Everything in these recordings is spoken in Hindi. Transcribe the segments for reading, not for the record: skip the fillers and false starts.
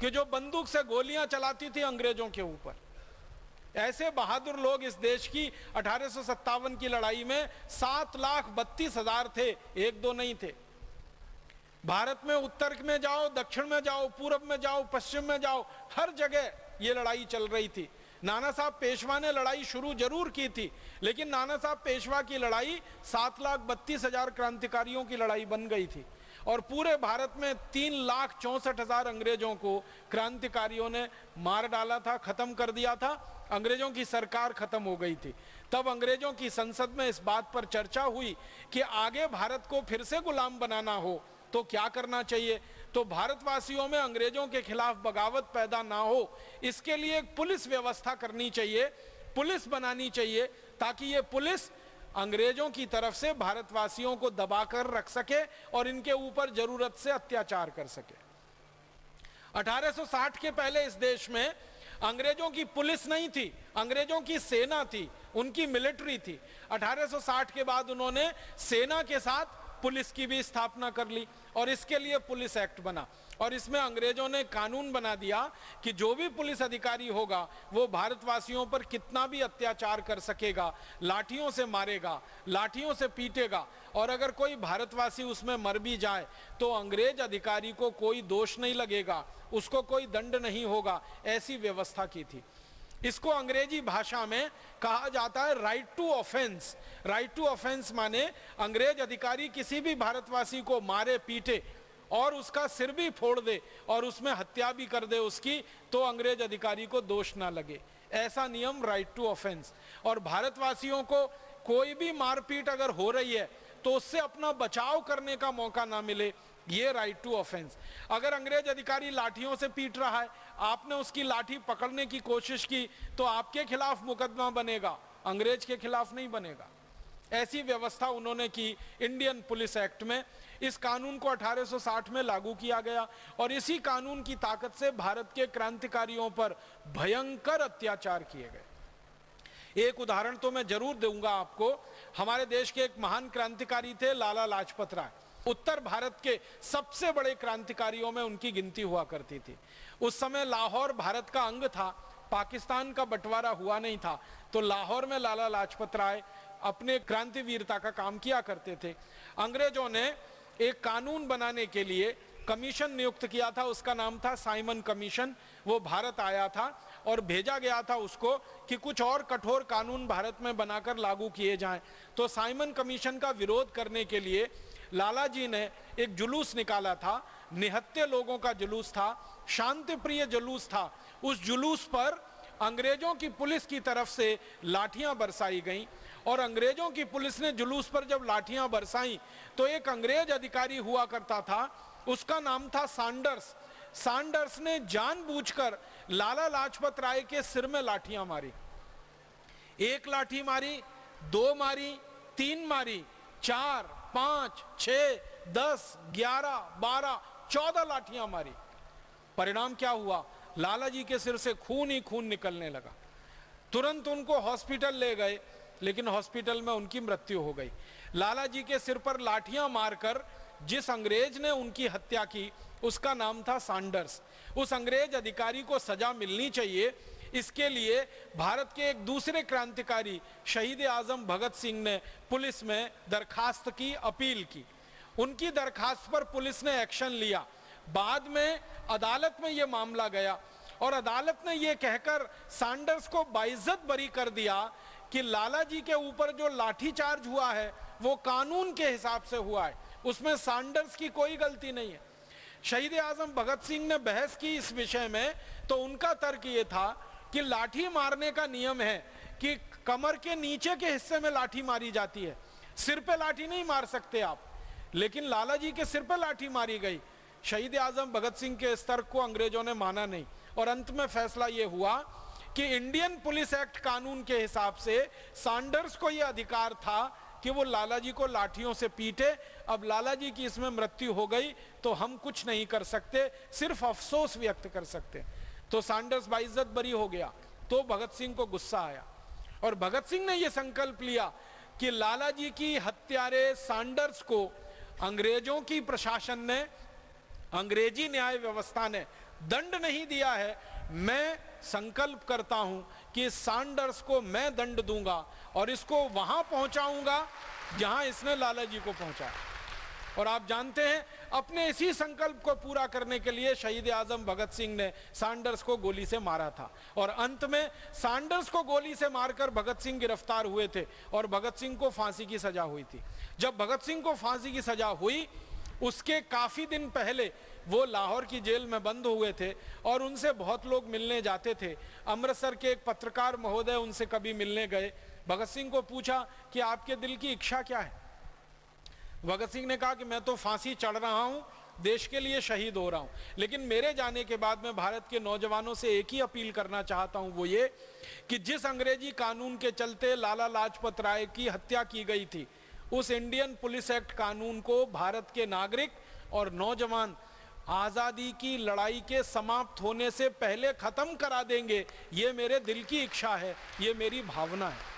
कि जो बंदूक से गोलियां चलाती थी अंग्रेजों के ऊपर। ऐसे बहादुर लोग इस देश की 1857 की लड़ाई में 7,32,000 थे, एक दो नहीं थे। भारत में उत्तर में जाओ, दक्षिण में जाओ, पूरब में जाओ, पश्चिम में जाओ, हर जगह ये लड़ाई चल रही थी। नाना साहब पेशवा ने लड़ाई शुरू जरूर की थी, लेकिन नाना साहब पेशवा की लड़ाई 7,32,000 क्रांतिकारियों की लड़ाई बन गई थी और पूरे भारत में 3,64,000 अंग्रेजों को क्रांतिकारियों ने मार डाला था, खत्म कर दिया था। अंग्रेजों की सरकार खत्म हो गई थी। तब अंग्रेजों की संसद में इस बात पर चर्चा हुई कि आगे भारत को फिर से गुलाम बनाना हो तो क्या करना चाहिए। तो भारतवासियों में अंग्रेजों के खिलाफ बगावत पैदा ना हो, इसके लिए एक पुलिस व्यवस्था करनी चाहिए, पुलिस बनानी चाहिए, ताकि ये पुलिस अंग्रेजों की तरफ से भारतवासियों को दबाकर रख सके और इनके ऊपर जरूरत से अत्याचार कर सके। 1860 के पहले इस देश में अंग्रेजों की पुलिस नहीं थी, अंग्रेजों की सेना थी, उनकी मिलिट्री थी। 1860 के बाद उन्होंने सेना के साथ पुलिस की भी स्थापना कर ली और इसके लिए पुलिस एक्ट बना और इसमें अंग्रेजों ने कानून बना दिया कि जो भी पुलिस अधिकारी होगा वो भारतवासियों पर कितना भी अत्याचार कर सकेगा, लाठियों से मारेगा, लाठियों से पीटेगा और अगर कोई भारतवासी उसमें मर भी जाए तो अंग्रेज अधिकारी को कोई दोष नहीं लगेगा, उसको कोई दंड नहीं होगा। ऐसी व्यवस्था की थी। इसको अंग्रेजी भाषा में कहा जाता है right to offence. Right to offence माने अंग्रेज अधिकारी किसी भी भारतवासी को मारे, पीटे और उसका सिर भी फोड़ दे और उसमें हत्या भी कर दे उसकी, तो अंग्रेज अधिकारी को दोष ना लगे। ऐसा नियम राइट टू ऑफेंस। और भारतवासियों को कोई भी मारपीट अगर हो रही है तो उससे अपना बचाव करने का मौका ना मिले, ये राइट टू ऑफेंस। अगर अंग्रेज अधिकारी लाठियों से पीट रहा है, आपने उसकी लाठी पकड़ने की कोशिश की तो आपके खिलाफ मुकदमा बनेगा, अंग्रेज के खिलाफ नहीं बनेगा। ऐसी व्यवस्था उन्होंने की इंडियन पुलिस एक्ट में। इस कानून को 1860 में लागू किया गया और इसी कानून की ताकत से भारत के क्रांतिकारियों पर भयंकर अत्याचार किए गए। एक उदाहरण तो मैं जरूर दूंगा आपको। हमारे देश के एक महान क्रांतिकारी थे लाला लाजपत राय। उत्तर भारत के सबसे बड़े क्रांतिकारियों में उनकी गिनती हुआ करती थी। उस समय लाहौर भारत का अंग था, पाकिस्तान का बंटवारा हुआ नहीं था, तो लाहौर में लाला लाजपत राय अपने क्रांतिवीरता का काम किया करते थे। अंग्रेजों ने एक कानून बनाने के लिए कमीशन नियुक्त किया था, उसका नाम था साइमन कमीशन। वो भारत आया था और भेजा गया था उसको कि कुछ और कठोर कानून भारत में बनाकर लागू किए जाएं। तो साइमन कमीशन का विरोध करने के लिए लाला जी ने एक जुलूस निकाला था, निहत्थे लोगों का जुलूस था, शांति प्रिय जुलूस था। उस जुलूस पर अंग्रेजों की पुलिस की तरफ से लाठियां बरसाई गईं और अंग्रेजों की पुलिस ने जुलूस पर जब लाठियां बरसाई तो एक अंग्रेज अधिकारी हुआ करता था, उसका नाम था सैंडर्स। सैंडर्स ने जानबूझकर लाला लाजपत राय के सिर में लाठियां मारी। एक लाठी मारी, दो मारी, तीन मारी, 4, 5, 6, 10, 11, 12, 14 लाठियां मारी। परिणाम क्या हुआ? लाला जी के सिर से खून ही खून निकलने लगा। तुरंत उनको हॉस्पिटल ले गए, लेकिन हॉस्पिटल में उनकी मृत्यु हो गई। लाला जी के सिर पर लाठियां मारकर जिस अंग्रेज ने उनकी हत्या की उसका नाम था सैंडर्स। उस अंग्रेज अधिकारी को सजा मिलनी चाहिए, इसके लिए भारत के एक दूसरे क्रांतिकारी शहीद आजम भगत सिंह ने पुलिस में दरखास्त की, अपील की। उनकी दरखास्त पर पुलिस ने एक्शन लिया। बाद में अदालत में यह मामला गया और अदालत ने यह कहकर सैंडर्स को बाइज्जत बरी कर दिया कि लाला जी के ऊपर जो लाठीचार्ज हुआ है वो कानून के हिसाब से हुआ है, उसमें सैंडर्स की कोई गलती नहीं है। शहीद आजम भगत सिंह ने बहस की इस विषय में, तो उनका तर्क ये था कि लाठी मारने का नियम है कि कमर के नीचे के हिस्से में लाठी मारी जाती है, सिर पे लाठी नहीं मार सकते आप। लेकिन लाला जी के सिर पे लाठी मारी गई। शहीद आजम भगत सिंह के इस तर्क को अंग्रेजों ने माना नहीं और अंत में फैसला यह हुआ कि इंडियन पुलिस एक्ट कानून के हिसाब से सैंडर्स को यह अधिकार था कि वो लाला जी को लाठियों से पीटे। अब लाला जी की इसमें मृत्यु हो गई तो हम कुछ नहीं कर सकते, सिर्फ अफसोस व्यक्त कर सकते। तो सैंडर्स बाइज्जत बरी हो गया। तो भगत सिंह को गुस्सा आया और भगत सिंह ने यह संकल्प लिया कि लाला जी की हत्यारे सैंडर्स को अंग्रेजों की प्रशासन ने, अंग्रेजी न्याय व्यवस्था ने दंड नहीं दिया है, मैं संकल्प करता हूं कि सैंडर्स को मैं दंड दूंगा और इसको वहां पहुंचाऊंगा जहां इसने लाला जी को पहुंचाया। और आप जानते हैं, अपने इसी संकल्प को पूरा करने के लिए शहीद आजम भगत सिंह ने सैंडर्स को गोली से मारा था और अंत में सैंडर्स को गोली से मारकर भगत सिंह गिरफ्तार हुए थे और भगत सिंह को फांसी की सजा हुई थी। जब भगत सिंह को फांसी की सजा हुई, उसके काफी दिन पहले वो लाहौर की जेल में बंद हुए थे और उनसे बहुत लोग मिलने जाते थे। अमृतसर के एक पत्रकार महोदय उनसे कभी मिलने गए। भगत सिंह को पूछा कि आपके दिल की इच्छा क्या है? भगत सिंह ने कहा कि मैं तो फांसी चढ़ रहा हूं, देश के लिए शहीद हो रहा हूं, लेकिन मेरे जाने के बाद मैं भारत के नौजवानों से एक ही अपील करना चाहता हूं, वो ये कि जिस अंग्रेजी कानून के चलते लाला लाजपत राय की हत्या की गई थी, उस इंडियन पुलिस एक्ट कानून को भारत के नागरिक और नौजवान आजादी की लड़ाई के समाप्त होने से पहले खत्म करा देंगे। ये मेरे दिल की इच्छा है, ये मेरी भावना है।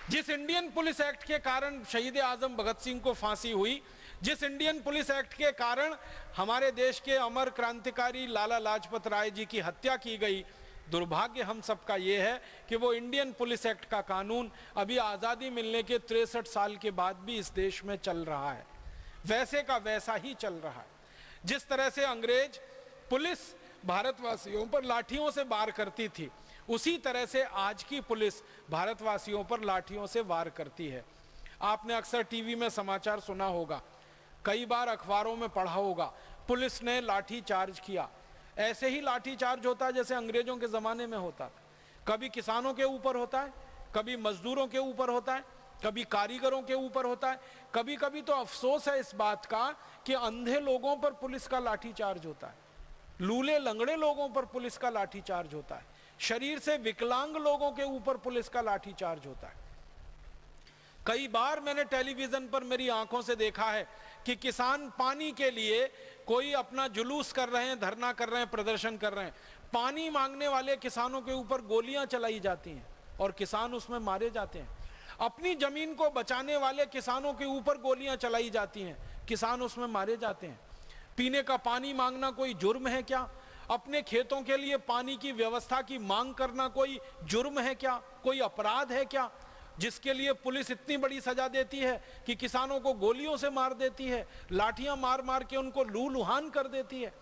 जिस इंडियन पुलिस एक्ट के कारण शहीद आजम भगत सिंह को फांसी हुई, जिस इंडियन पुलिस एक्ट के कारण हमारे देश के अमर क्रांतिकारी लाला लाजपत राय जी की हत्या की गई, दुर्भाग्य हम सबका ये है कि वो इंडियन पुलिस एक्ट का कानून अभी आज़ादी मिलने के 63 साल के बाद भी इस देश में चल रहा है, वैसे का वैसा ही चल रहा है। जिस तरह से अंग्रेज पुलिस भारतवासियों पर लाठियों से वार करती थी, उसी तरह से आज की पुलिस भारतवासियों पर लाठियों से वार करती है। आपने अक्सर टीवी में समाचार सुना होगा, कई बार अखबारों में पढ़ा होगा, पुलिस ने लाठी चार्ज किया। ऐसे ही लाठी चार्ज होता है जैसे अंग्रेजों के जमाने में होता था। कभी किसानों के ऊपर होता है, कभी मजदूरों के ऊपर होता है, कभी कारीगरों के ऊपर होता है। कभी कभी तो अफसोस है इस बात का कि अंधे लोगों पर पुलिस का लाठी चार्ज होता है, लूले लंगड़े लोगों पर पुलिस का लाठी चार्ज होता है, शरीर से विकलांग लोगों के ऊपर पुलिस का लाठी चार्ज होता है। कई बार मैंने टेलीविजन पर मेरी आंखों से देखा है कि किसान पानी के लिए कोई अपना जुलूस कर रहे हैं, धरना कर रहे हैं, प्रदर्शन कर रहे हैं, पानी मांगने वाले किसानों के ऊपर गोलियां चलाई जाती हैं और किसान उसमें मारे जाते हैं। अपनी जमीन को बचाने वाले किसानों के ऊपर गोलियां चलाई जाती हैं, किसान उसमें मारे जाते हैं। पीने का पानी मांगना कोई जुर्म है क्या? अपने खेतों के लिए पानी की व्यवस्था की मांग करना कोई जुर्म है क्या? कोई अपराध है क्या, जिसके लिए पुलिस इतनी बड़ी सजा देती है कि किसानों को गोलियों से मार देती है, लाठियां मार मार के उनको लूलुहान कर देती है?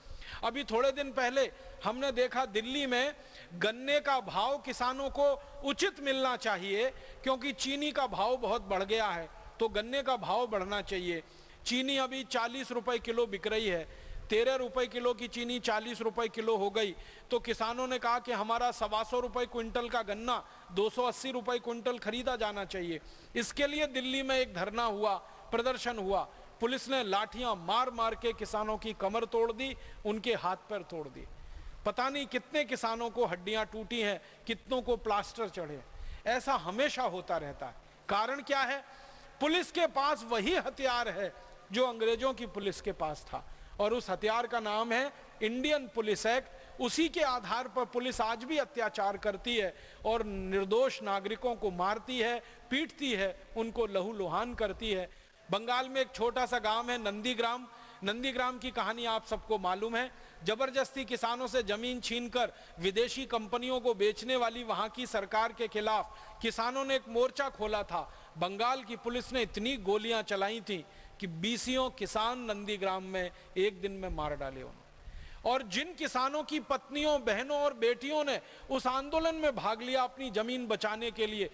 अभी थोड़े दिन पहले हमने देखा दिल्ली में गन्ने का भाव किसानों को उचित मिलना चाहिए, क्योंकि चीनी का भाव बहुत बढ़ गया है, तो गन्ने का भाव बढ़ना चाहिए। चीनी अभी 40 रुपए किलो बिक रही है, 13 रुपए किलो की चीनी 40 रुपए किलो हो गई। तो किसानों ने कहा कि हमारा 125 रुपए क्विंटल का गन्ना 280 रुपए क्विंटल खरीदा जाना चाहिए। इसके लिए दिल्ली में एक धरना हुआ, प्रदर्शन हुआ। पुलिस ने लाठियां मार मार के किसानों की कमर तोड़ दी, उनके हाथ पैर तोड़ दिए। पता नहीं कितने किसानों को हड्डियां टूटी हैं, कितनों को प्लास्टर चढ़े। ऐसा हमेशा होता रहता है। कारण क्या है? पुलिस के पास वही हथियार है जो अंग्रेजों की पुलिस के पास था, और उस हथियार का नाम है इंडियन पुलिस एक्ट। उसी के आधार पर पुलिस आज भी अत्याचार करती है और निर्दोष नागरिकों को मारती है, पीटती है, उनको लहूलुहान करती है। बंगाल में एक छोटा सा गांव है नंदीग्राम। नंदीग्राम की कहानी आप सबको मालूम है। जबरदस्ती किसानों से जमीन छीनकर विदेशी कंपनियों को बेचने वाली वहां की सरकार के खिलाफ किसानों ने एक मोर्चा खोला था। बंगाल की पुलिस ने इतनी गोलियां चलाई थी कि 20 किसान नंदीग्राम में एक दिन में मार डाले उन्होंने। और जिन किसानों की पत्नियों, बहनों और बेटियों ने उस आंदोलन में भाग लिया अपनी जमीन बचाने के लिए,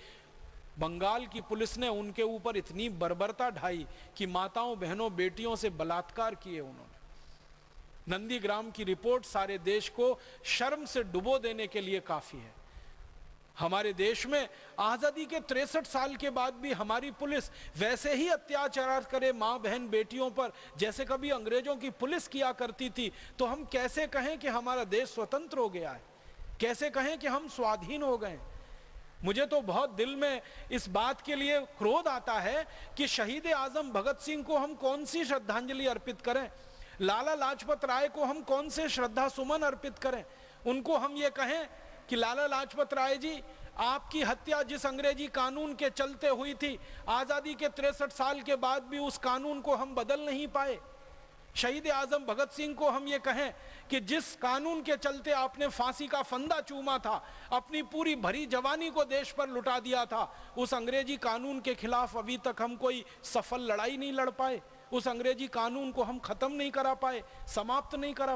बंगाल की पुलिस ने उनके ऊपर इतनी बर्बरता ढाई कि माताओं, बहनों, बेटियों से बलात्कार किए उन्होंने। नंदीग्राम की रिपोर्ट सारे देश को शर्म से डुबो देने के लिए काफी है। हमारे देश में आजादी के 63 साल के बाद भी हमारी पुलिस वैसे ही अत्याचार करे मां, बहन, बेटियों पर जैसे कभी अंग्रेजों की पुलिस किया करती थी, तो हम कैसे कहें कि हमारा देश स्वतंत्र हो गया है? कैसे कहें कि हम स्वाधीन हो गए? मुझे तो बहुत दिल में इस बात के लिए क्रोध आता है कि शहीद आजम भगत सिंह को हम कौन सी श्रद्धांजलि अर्पित करें, लाला लाजपत राय को हम कौन से श्रद्धा सुमन अर्पित करें। उनको हम ये कहें कि लाला लाजपत राय जी, आपकी हत्या जिस अंग्रेजी कानून के चलते हुई थी, आजादी के 63 साल के बाद भी उस कानून को हम बदल नहीं पाए। शहीद आजम भगत सिंह को हम ये कहें कि जिस कानून के चलते आपने फांसी का फंदा चूमा था, अपनी पूरी भरी जवानी को देश पर लुटा दिया था, उस अंग्रेजी कानून के खिलाफ अभी तक हम कोई सफल लड़ाई नहीं लड़ पाए, उस अंग्रेजी कानून को हम खत्म नहीं करा पाए, समाप्त नहीं करा